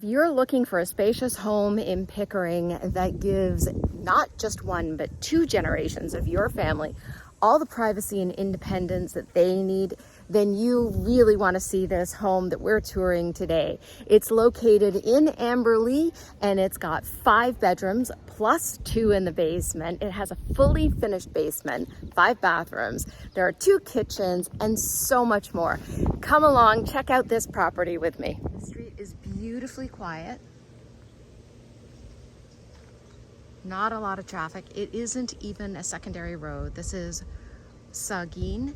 If you're looking for a spacious home in Pickering that gives not just one, but two generations of your family all the privacy and independence that they need, then you really want to see this home that we're touring today. It's located in Amberlea and it's got 5 bedrooms plus 2 in the basement. It has a fully finished basement, 5 bathrooms. There are 2 kitchens and so much more. Come along, check out this property with me. The street is beautifully quiet. Not a lot of traffic. It isn't even a secondary road. This is Sagin,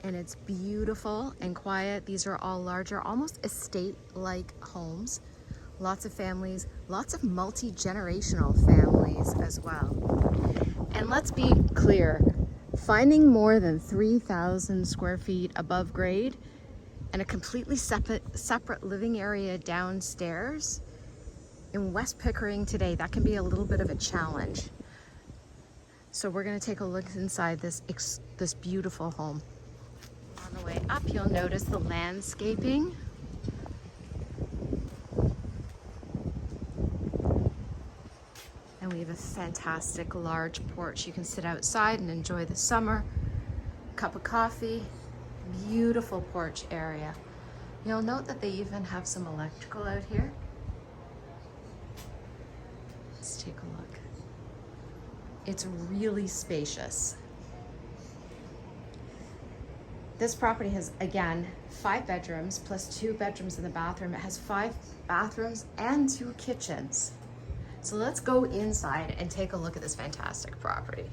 and it's beautiful and quiet. These are all larger, almost estate-like homes. Lots of families, lots of multi-generational families as well. And let's be clear, finding more than 3,000 square feet above grade and a completely separate living area downstairs in West Pickering today, that can be a little bit of a challenge. So we're gonna take a look inside this beautiful home. On the way up, you'll notice the landscaping. And we have a fantastic large porch. You can sit outside and enjoy the summer. Cup of coffee, beautiful porch area. You'll note that they even have some electrical out here. Let's take a look. It's really spacious. This property has, again, 5 bedrooms plus 2 bedrooms in the bathroom. It has 5 bathrooms and 2 kitchens. So let's go inside and take a look at this fantastic property.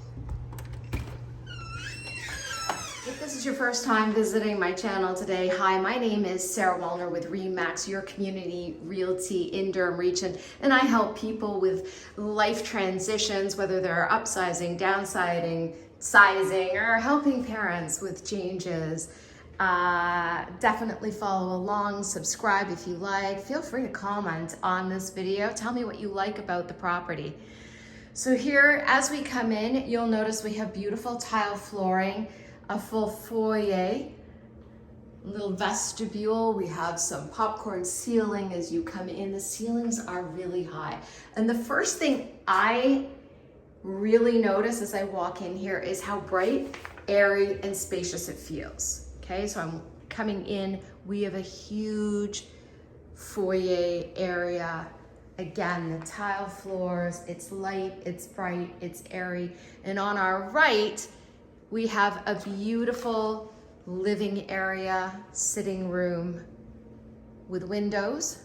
If this is your first time visiting my channel today, hi, my name is Sarah Wallner with RE/MAX, your community realty in Durham region, and I help people with life transitions, whether they're upsizing, downsizing, sizing, or helping parents with changes. Definitely follow along, subscribe if you like. Feel free to comment on this video. Tell me what you like about the property. So here, as we come in, you'll notice we have beautiful tile flooring, a full foyer, little vestibule. We have some popcorn ceiling as you come in. The ceilings are really high. And the first thing I really notice as I walk in here is how bright, airy, and spacious it feels. Okay, so I'm coming in. We have a huge foyer area. Again, the tile floors, it's light, it's bright, it's airy. And on our right, we have a beautiful living area, sitting room with windows.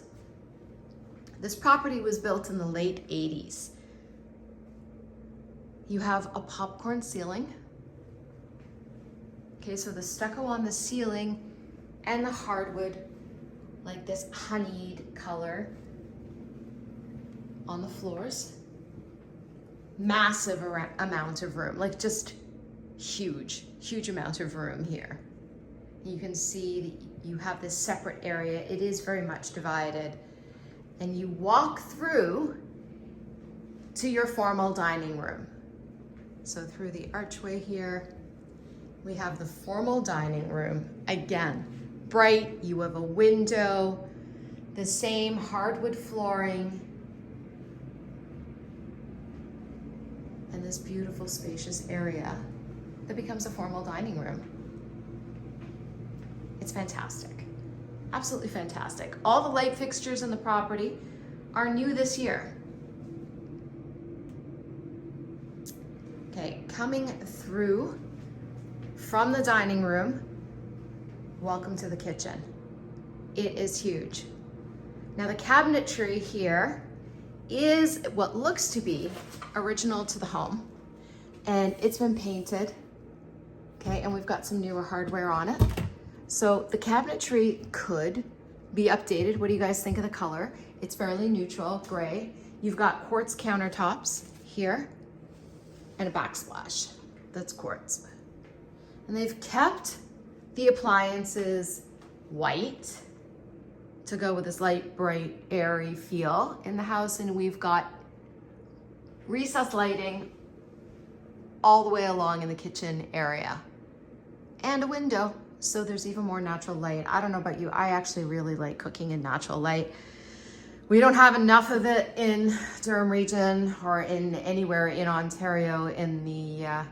This property was built in the late 80s. You have a popcorn ceiling. Okay, so the stucco on the ceiling and the hardwood, like this honeyed color on the floors. Massive amount of room, like just huge amount of room here. You can see that you have this separate area. It is very much divided. And you walk through to your formal dining room. So through the archway here, we have the formal dining room. Again, bright, you have a window, the same hardwood flooring, and this beautiful spacious area that becomes a formal dining room. It's fantastic, absolutely fantastic. All the light fixtures in the property are new this year. Okay, coming through from the dining room, welcome to the kitchen. It is huge. Now the cabinetry here is what looks to be original to the home, and it's been painted. Okay, and we've got some newer hardware on it. So the cabinetry could be updated. What do you guys think of the color? It's fairly neutral, gray. You've got quartz countertops here and a backsplash that's quartz. And they've kept the appliances white to go with this light, bright, airy feel in the house. And we've got recessed lighting all the way along in the kitchen area and a window, so there's even more natural light. I don't know about you, I actually really like cooking in natural light. We don't have enough of it in Durham region or in anywhere in Ontario in the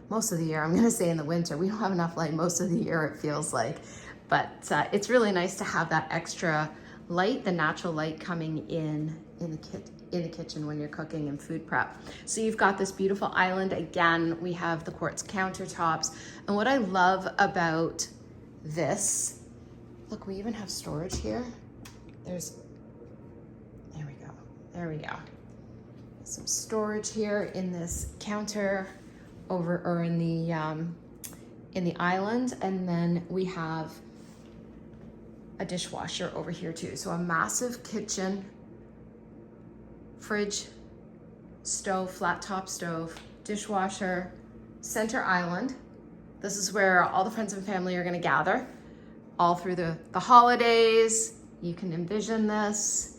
most of the year. I'm gonna say in the winter. We don't have enough light most of the year, it feels like. But it's really nice to have that extra light, the natural light coming in the kitchen when you're cooking and food prep. So you've got this beautiful island. Again, we have the quartz countertops. And what I love about this, look, we even have storage here. There we go. Some storage here in this counter over, or in the island. And then we have a dishwasher over here too. So a massive kitchen, fridge, stove, flat top stove, dishwasher, center island. This is where all the friends and family are gonna gather all through the holidays. You can envision this.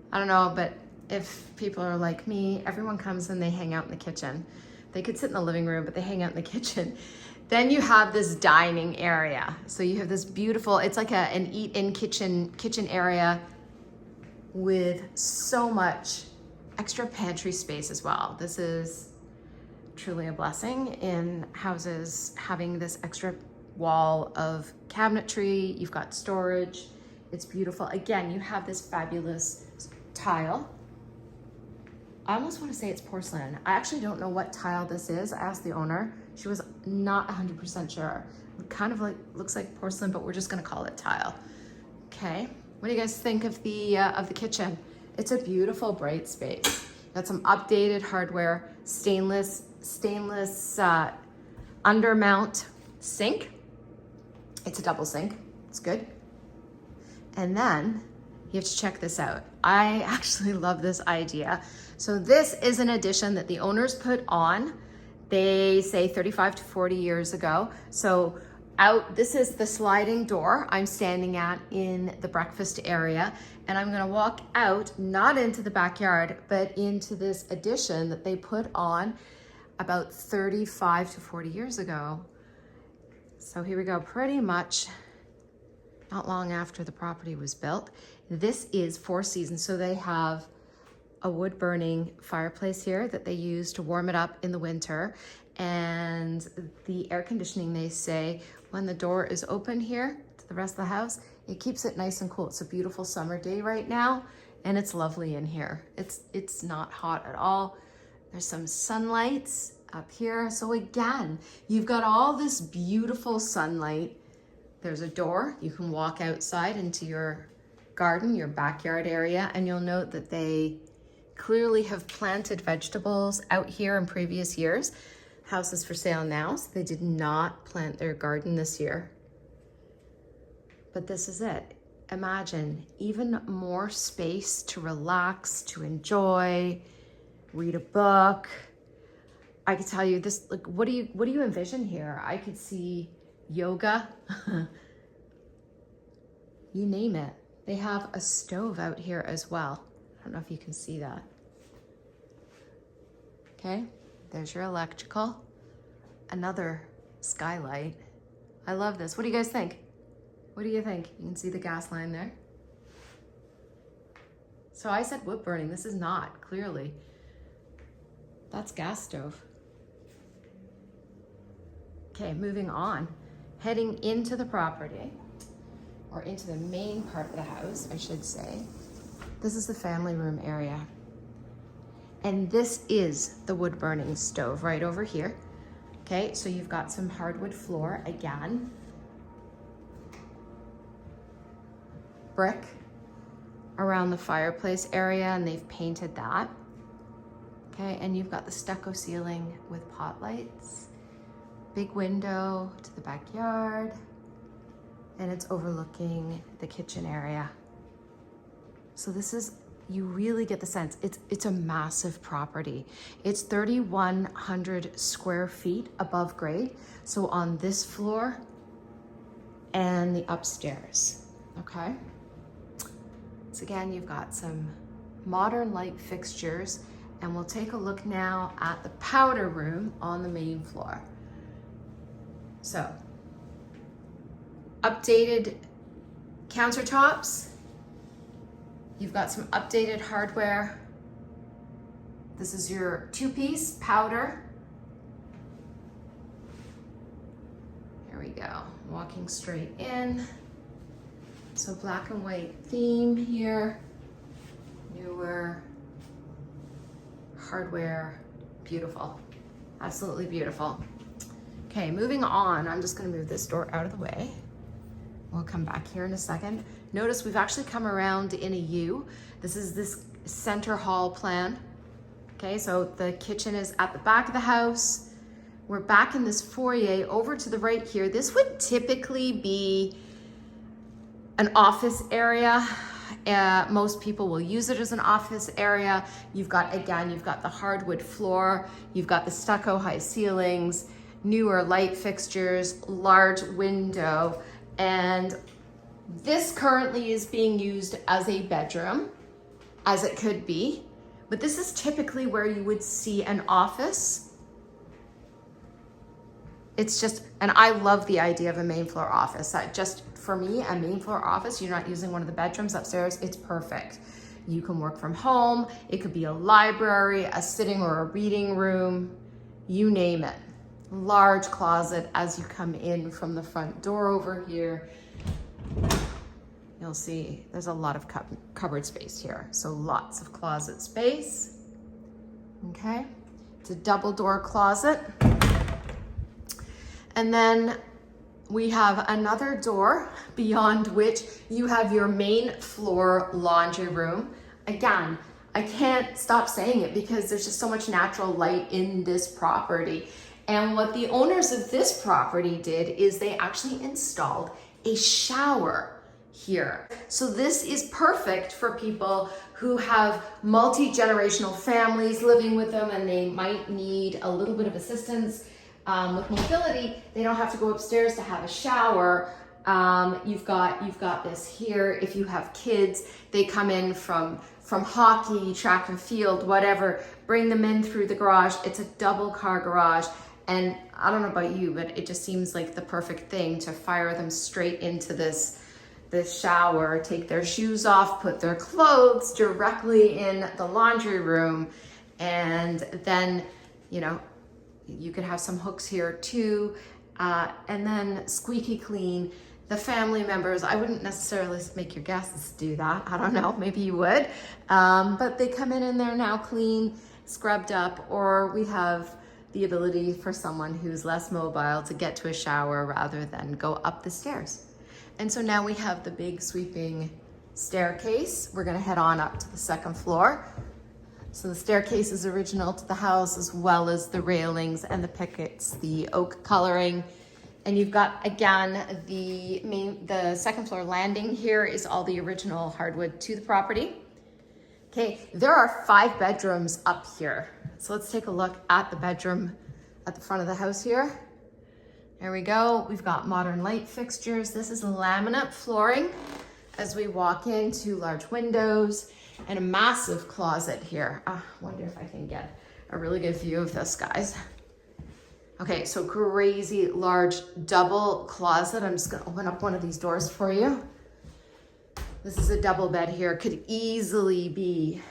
I don't know, but if people are like me, everyone comes and they hang out in the kitchen. They could sit in the living room, but they hang out in the kitchen. Then you have this dining area. So you have this beautiful, it's like an eat-in kitchen area with so much extra pantry space as well. This is truly a blessing in houses, having this extra wall of cabinetry. You've got storage. It's beautiful. Again, you have this fabulous tile. I almost want to say it's porcelain. I actually don't know what tile this is. I asked the owner. She was not 100% sure. It kind of like looks like porcelain, but we're just gonna call it tile. Okay. What do you guys think of the kitchen? It's a beautiful, bright space. Got some updated hardware, stainless undermount sink. It's a double sink. It's good. And then you have to check this out. I actually love this idea. So this is an addition that the owners put on, they say 35 to 40 years ago. So this is the sliding door I'm standing at in the breakfast area. And I'm gonna walk out, not into the backyard, but into this addition that they put on about 35 to 40 years ago. So here we go, pretty much not long after the property was built. This is Four Seasons, so they have a wood burning fireplace here that they use to warm it up in the winter. And the air conditioning, they say, when the door is open here to the rest of the house, it keeps it nice and cool. It's a beautiful summer day right now, and it's lovely in here. It's not hot at all. There's some sunlight up here. So again, you've got all this beautiful sunlight. There's a door. You can walk outside into your garden, your backyard area, and you'll note that they clearly have planted vegetables out here in previous years. House is for sale now, so they did not plant their garden this year. But this is it. Imagine even more space to relax, to enjoy, read a book. I could tell you this, like, what do you envision here? I could see yoga, you name it. They have a stove out here as well. I don't know if you can see that. Okay, there's your electrical. Another skylight. I love this. What do you guys think? What do you think? You can see the gas line there. So I said wood burning. This is not, clearly. That's gas stove. Okay, moving on. Heading into the property, or into the main part of the house, I should say. This is the family room area. And this is the wood burning stove right over here. Okay, so you've got some hardwood floor again. Brick around the fireplace area, and they've painted that. Okay, and you've got the stucco ceiling with pot lights. Big window to the backyard, and it's overlooking the kitchen area. So this is, you really get the sense, it's a massive property. It's 3,100 square feet above grade. So on this floor and the upstairs, okay? So again, you've got some modern light fixtures, and we'll take a look now at the powder room on the main floor. So, updated countertops, You've got some updated hardware. This is your two-piece powder. Here we go, walking straight in. So black and white theme here. Newer hardware, beautiful, absolutely beautiful. Okay, moving on, I'm just gonna move this door out of the way. We'll come back here in a second. Notice we've actually come around in a U. This is this center hall plan. Okay, so the kitchen is at the back of the house. We're back in this foyer over to the right here. This would typically be an office area. Most people will use it as an office area. You've got, again, you've got the hardwood floor, you've got the stucco high ceilings, newer light fixtures, large window, and this currently is being used as a bedroom, as it could be, but this is typically where you would see an office. It's just, and I love the idea of a main floor office. That just, for me, a main floor office, you're not using one of the bedrooms upstairs, it's perfect. You can work from home, it could be a library, a sitting or a reading room, you name it. Large closet as you come in from the front door over here. You'll see there's a lot of cupboard space here. So lots of closet space, okay? It's a double door closet. And then we have another door beyond which you have your main floor laundry room. Again, I can't stop saying it because there's just so much natural light in this property. And what the owners of this property did is they actually installed a shower here. So this is perfect for people who have multi-generational families living with them and they might need a little bit of assistance with mobility. They don't have to go upstairs to have a shower. You've got this here. If you have kids, they come in from hockey, track and field, whatever, bring them in through the garage. It's a double car garage. And I don't know about you, but it just seems like the perfect thing to fire them straight into this shower, take their shoes off, put their clothes directly in the laundry room. And then, you know, you could have some hooks here too. And then squeaky clean. The family members, I wouldn't necessarily make your guests do that. I don't know, maybe you would. But they come in and they're now clean, scrubbed up, or we have the ability for someone who's less mobile to get to a shower rather than go up the stairs. And so now we have the big sweeping staircase. We're gonna head on up to the second floor. So the staircase is original to the house, as well as the railings and the pickets, the oak coloring. And you've got, again, the second floor landing here is all the original hardwood to the property. Okay, there are 5 bedrooms up here. So let's take a look at the bedroom at the front of the house here. There we go. We've got modern light fixtures. This is laminate flooring as we walk in, 2 large windows and a massive closet here. I wonder if I can get a really good view of this, guys. Okay, so crazy large double closet. I'm just gonna open up one of these doors for you. This is a double bed here. Could easily be,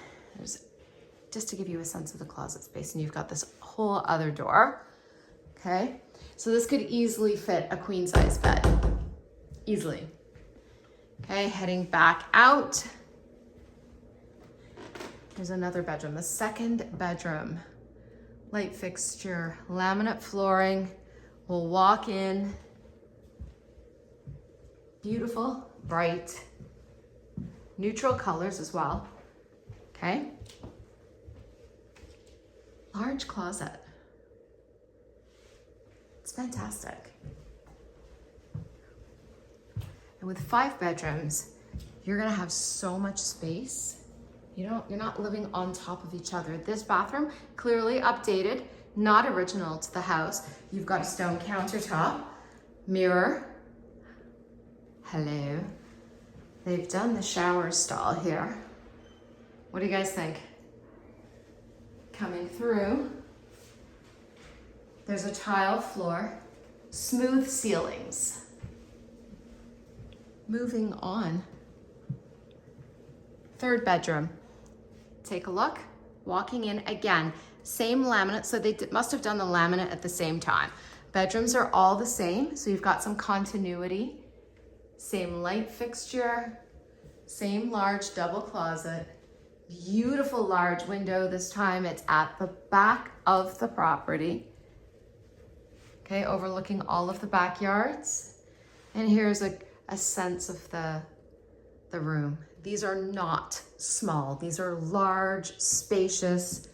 just to give you a sense of the closet space, and you've got this whole other door, okay? So this could easily fit a queen size bed, easily. Okay, heading back out. Here's another bedroom, the second bedroom. Light fixture, laminate flooring. We'll walk in. Beautiful, bright, neutral colors as well, okay? Large closet. It's fantastic. And with 5 bedrooms, you're gonna have so much space. You're not living on top of each other. This bathroom, clearly updated, not original to the house. You've got a stone countertop, mirror. Hello. They've done the shower stall here. What do you guys think? Coming through, there's a tile floor, smooth ceilings. Moving on. Third bedroom. Take a look. Walking in again, same laminate. So they must have done the laminate at the same time. Bedrooms are all the same. So you've got some continuity. Same light fixture, same large double closet. Beautiful large window. This time it's at the back of the property. Okay, overlooking all of the backyards. And here's a sense of the room. These are not small. These are large, spacious,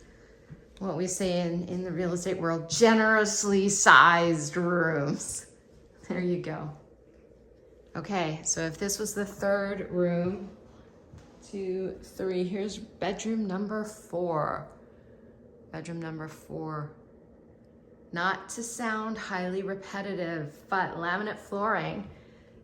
what we say in the real estate world, generously sized rooms. There you go. Okay, so if this was the third room, 2, 3, here's bedroom number 4. Bedroom number 4. Not to sound highly repetitive, but laminate flooring,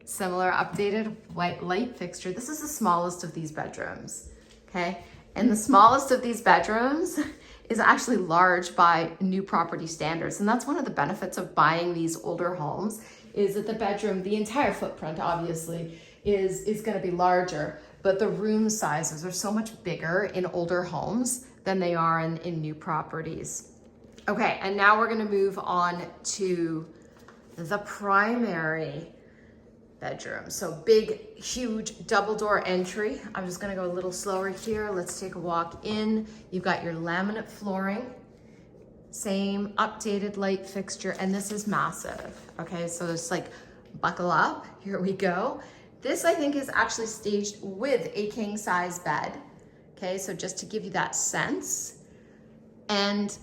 similar updated white light fixture. This is the smallest of these bedrooms, okay? And the smallest of these bedrooms is actually large by new property standards. And that's one of the benefits of buying these older homes, is that the bedroom, the entire footprint obviously is gonna be larger, but the room sizes are so much bigger in older homes than they are in new properties. Okay, and now we're gonna move on to the primary bedroom. So big, huge double door entry. I'm just gonna go a little slower here. Let's take a walk in. You've got your laminate flooring, same updated light fixture, and this is massive. Okay, so it's like, buckle up, here we go. This I think is actually staged with a king size bed. Okay, so just to give you that sense. And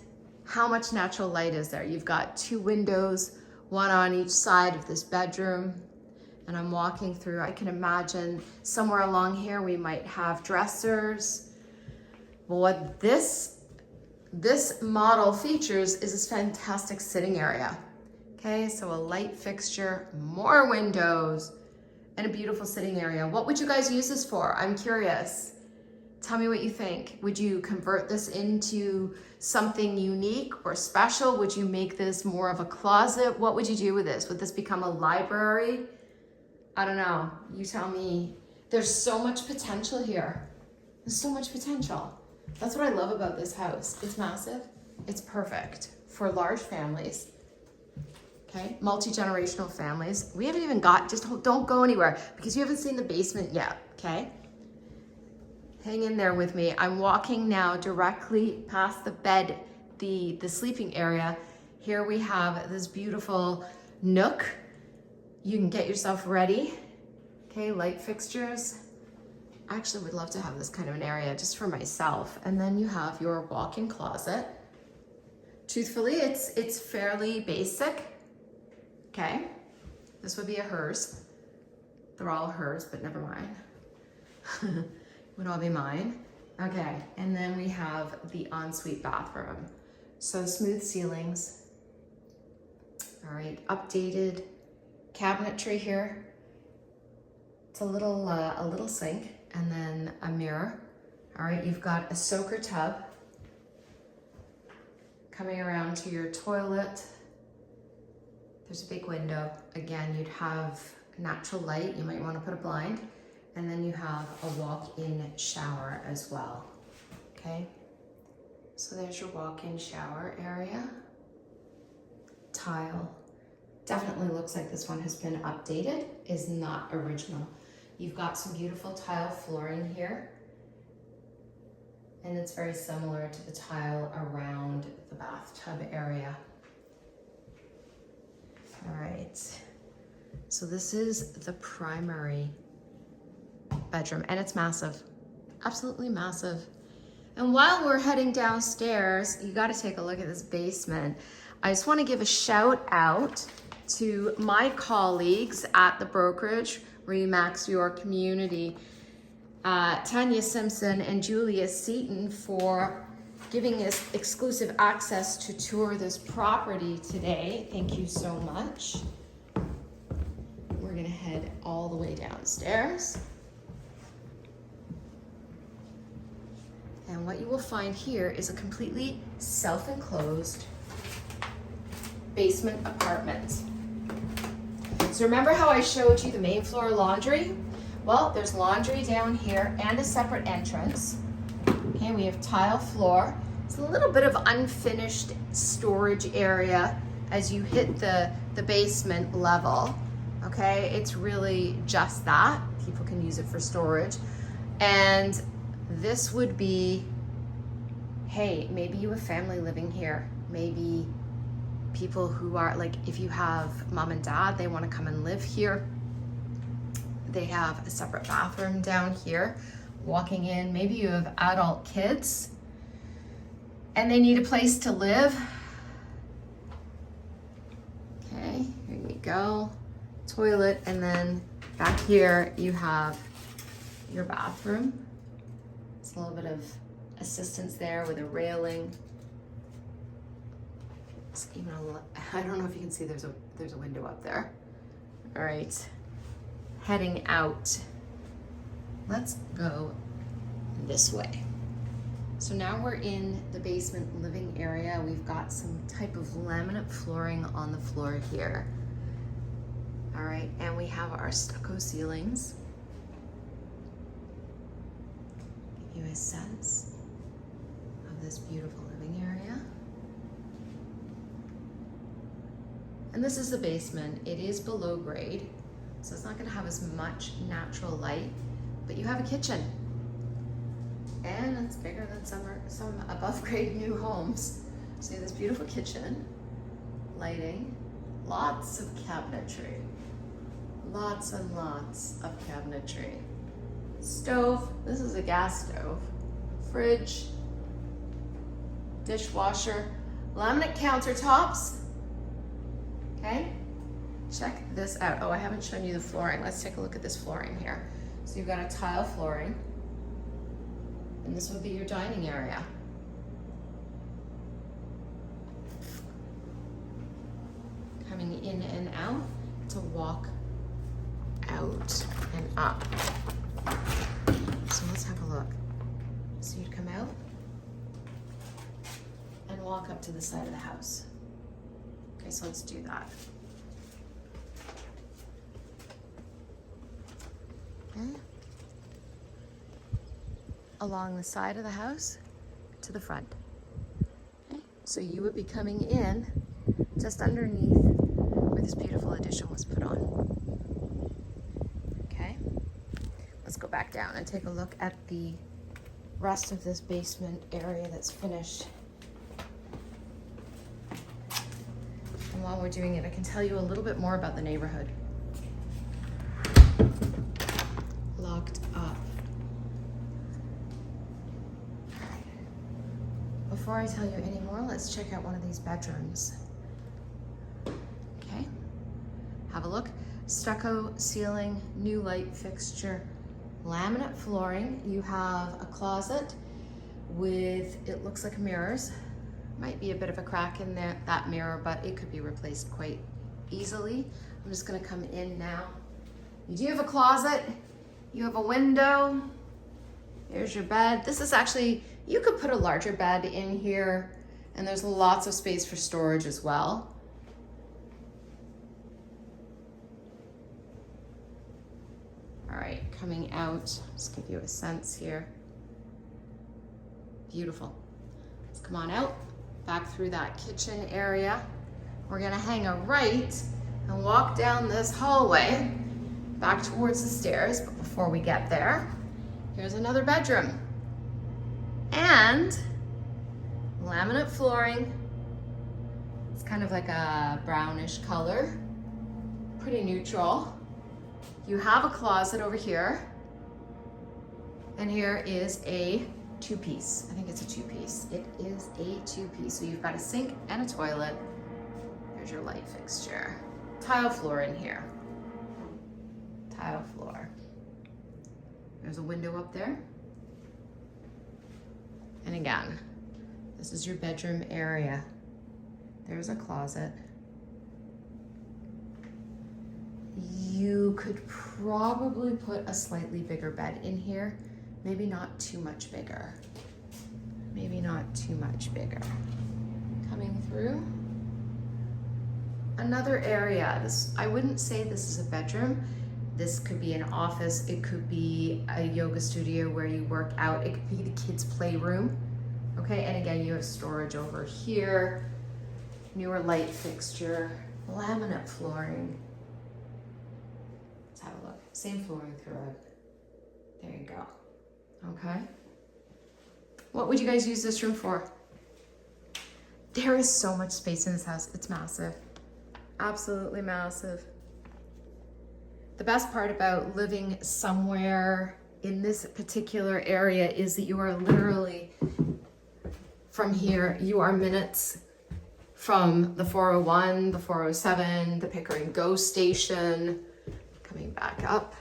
how much natural light is there? You've got 2 windows, one on each side of this bedroom. And I'm walking through, I can imagine somewhere along here we might have dressers. But what this model features is this fantastic sitting area. Okay, so a light fixture, more windows, and a beautiful sitting area. What would you guys use this for? I'm curious. Tell me what you think. Would you convert this into something unique or special? Would you make this more of a closet? What would you do with this? Would this become a library? I don't know, you tell me. There's so much potential here. There's so much potential. That's what I love about this house. It's massive, it's perfect for large families, okay? Multi-generational families. We haven't even got, just don't go anywhere because you haven't seen the basement yet, okay? Hang in there with me. I'm walking now directly past the bed, the sleeping area. Here we have this beautiful nook. You can get yourself ready. Okay, light fixtures. I actually would love to have this kind of an area just for myself. And then you have your walk-in closet. Truthfully, it's fairly basic. Okay, this would be a hers. They're all hers, but never mind. Would all be mine. Okay, and then we have the ensuite bathroom. So smooth ceilings. All right, updated cabinetry here. It's a little sink and then a mirror. All right, you've got a soaker tub coming around to your toilet. There's a big window. Again, you'd have natural light. You might want to put a blind. And then you have a walk-in shower as well. Okay, so there's your walk-in shower area. Tile. Definitely looks like this one has been updated, is not original. You've got some beautiful tile flooring here. And it's very similar to the tile around the bathtub area. All right, so this is the primary bedroom and it's massive, absolutely massive. And while we're heading downstairs, you got to take a look at this basement. I just want to give a shout out to my colleagues at the brokerage, Remax Your Community, Tanya Simpson and Julia Seaton, for giving us exclusive access to tour this property today. Thank you so much. We're gonna head all the way downstairs. And what you will find here is a completely self-enclosed basement apartment. So remember how I showed you the main floor laundry? Well, there's laundry down here and a separate entrance. Okay, we have tile floor. It's a little bit of unfinished storage area as you hit the basement level. Okay, it's really just that. People can use it for storage. And this would be, hey, maybe you have family living here. Maybe people who are, like, if you have mom and dad, they want to come and live here. They have a separate bathroom down here. Walking in, maybe you have adult kids and they need a place to live. Okay, here we go. Toilet, and then back here you have your bathroom. It's a little bit of assistance there with a railing. It's even I don't know if you can see, there's a window up there. All right, heading out. Let's go this way. So now we're in the basement living area. We've got some type of laminate flooring on the floor here. All right, and we have our stucco ceilings. Give you a sense of this beautiful living area. And this is the basement. It is below grade, so it's not gonna have as much natural light, but you have a kitchen. And it's bigger than some above grade new homes. So you have this beautiful kitchen, lighting, lots of cabinetry, lots and lots of cabinetry. Stove, this is a gas stove, fridge, dishwasher, laminate countertops. Okay, check this out. Oh, I haven't shown you the flooring. Let's take a look at this flooring here. So you've got a tile flooring, and this would be your dining area. Coming in and out to walk out and up. So let's have a look. So you'd come out and walk up to the side of the house. Okay, so let's do that. Okay. Along the side of the house to the front. Okay, so you would be coming in just underneath where this beautiful addition was put on. Okay, let's go back down and take a look at the rest of this basement area that's finished. And while we're doing it, I can tell you a little bit more about the neighborhood. Locked up. Before I tell you any more, let's check out one of these bedrooms. Okay, have a look. Stucco ceiling, new light fixture, laminate flooring. You have a closet with, it looks like mirrors. Might be a bit of a crack in there, that mirror, but it could be replaced quite easily. I'm just gonna come in now. You do have a closet, you have a window, there's your bed. This is actually, you could put a larger bed in here, and there's lots of space for storage as well. All right, coming out, just give you a sense here. Beautiful. Let's come on out. Back through that kitchen area. We're gonna hang a right and walk down this hallway back towards the stairs, but before we get there, here's another bedroom. And laminate flooring. It's kind of like a brownish color, pretty neutral. You have a closet over here, and here is a two-piece. I think it's a two-piece. It is a two-piece. So you've got a sink and a toilet. There's your light fixture. Tile floor in here. Tile floor. There's a window up there. And again, this is your bedroom area. There's a closet. You could probably put a slightly bigger bed in here. Maybe not too much bigger. Maybe not too much bigger. Coming through. Another area. This, I wouldn't say this is a bedroom. This could be an office, it could be a yoga studio where you work out, it could be the kids' playroom. Okay, and again, you have storage over here, newer light fixture, laminate flooring. Let's have a look. Same flooring throughout. There you go. Okay. What would you guys use this room for? There is so much space in this house. It's massive. Absolutely massive. The best part about living somewhere in this particular area is that you are literally, from here, you are minutes from the 401, the 407, the Pickering GO station. Coming back up.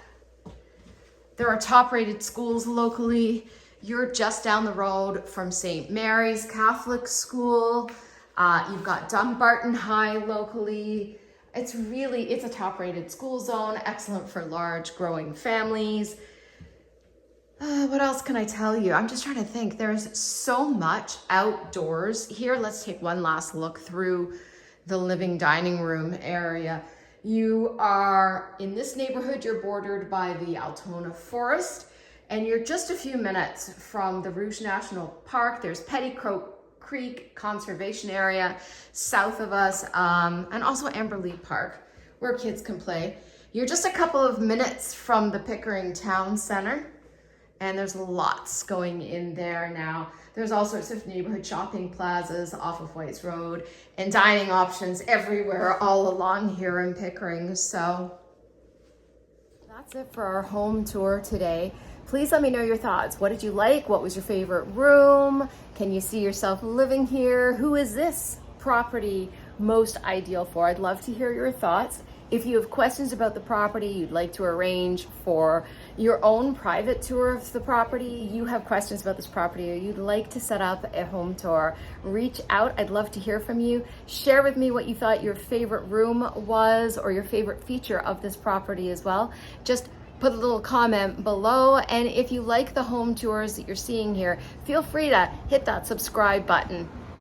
There are top-rated schools locally. You're just down the road from St. Mary's Catholic School. You've got Dumbarton High locally. It's a top-rated school zone, excellent for large growing families. What else can I tell you? I'm just trying to think. There's so much outdoors here. Let's take one last look through the living dining room area. You are in this neighborhood, you're bordered by the Altona Forest, and you're just a few minutes from the Rouge National Park. There's Petticoat Creek Conservation Area south of us, and also Amberlea Park where kids can play. You're just a couple of minutes from the Pickering Town Center, and there's lots going in there now. There's all sorts of neighborhood shopping plazas off of Whites Road and dining options everywhere all along here in Pickering. So that's it for our home tour today. Please let me know your thoughts. What did you like? What was your favorite room? Can you see yourself living here? Who is this property most ideal for? I'd love to hear your thoughts. If you have questions about the property, you'd like to arrange for your own private tour of the property, you have questions about this property, or you'd like to set up a home tour, reach out. I'd love to hear from you. Share with me what you thought your favorite room was or your favorite feature of this property as well. Just put a little comment below, and if you like the home tours that you're seeing here, feel free to hit that subscribe button.